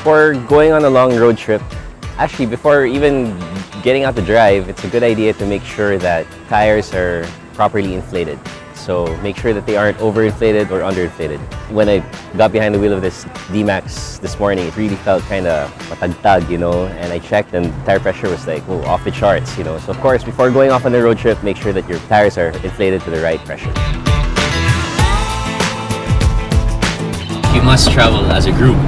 before going on a long road trip, actually before even getting out to drive, it's a good idea to make sure that tires are properly inflated. So make sure that they aren't overinflated or underinflated. When I got behind the wheel of this D-Max this morning, it really felt kind of matagtag, and I checked and tire pressure was like, oh, off the charts, So of course, before going off on the road trip, make sure that your tires are inflated to the right pressure. You must travel as a group.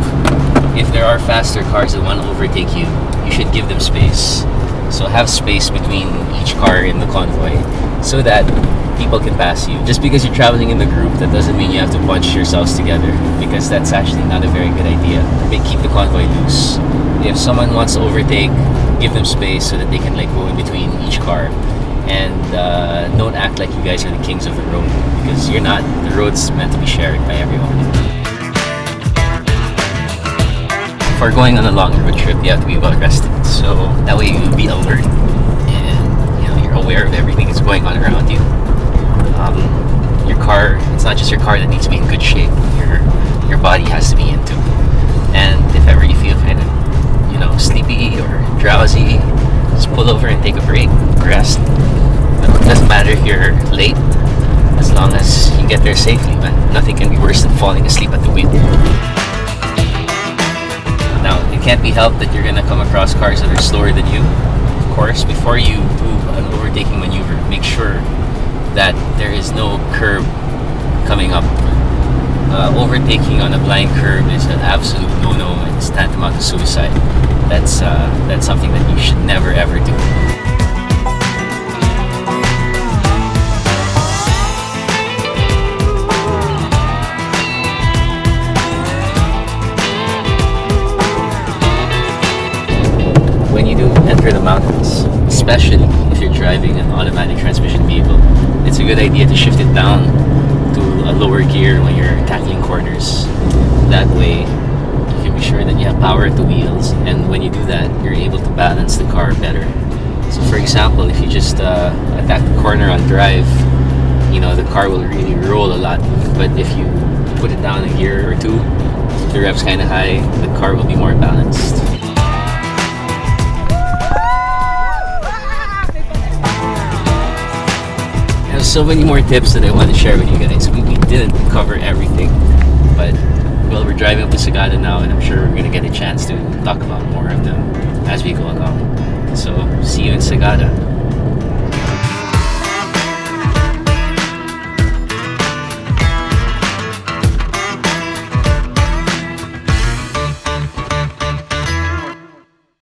If there are faster cars that want to overtake you, you should give them space. So have space between each car in the convoy so that people can pass you. Just because you're traveling in the group, that doesn't mean you have to bunch yourselves together, because that's actually not a very good idea. They keep the convoy loose. If someone wants to overtake, give them space so that they can go in between each car. And don't act like you guys are the kings of the road, because you're not. The road's meant to be shared by everyone. For going on a long road trip, you have to be well rested, so that way you'll be alert and you're aware of everything that's going on around you. Your car, it's not just your car that needs to be in good shape, your body has to be in too. And if ever you feel kind of sleepy or drowsy, just pull over and take a break, rest. It doesn't matter if you're late, as long as you get there safely, man. Nothing can be worse than falling asleep at the wheel. Now, it can't be helped that you're going to come across cars that are slower than you. Of course, before you do an overtaking maneuver, make sure that there is no curb coming up. Overtaking on a blind curb is an absolute no-no, and it's tantamount to suicide. That's something that you should never ever do. When you do enter the mountains, especially if you're driving an automatic transmission vehicle, it's a good idea to shift it down to a lower gear when you're tackling corners. That way, you can be sure that you have power at the wheels, and when you do that, you're able to balance the car better. So for example, if you just attack the corner on drive, the car will really roll a lot. But if you put it down a gear or two, if the rev's kind of high, the car will be more balanced. So many more tips that I want to share with you guys. We didn't cover everything, but we're driving up to Sagada now, and I'm sure we're going to get a chance to talk about more of them as we go along. So see you in Sagada.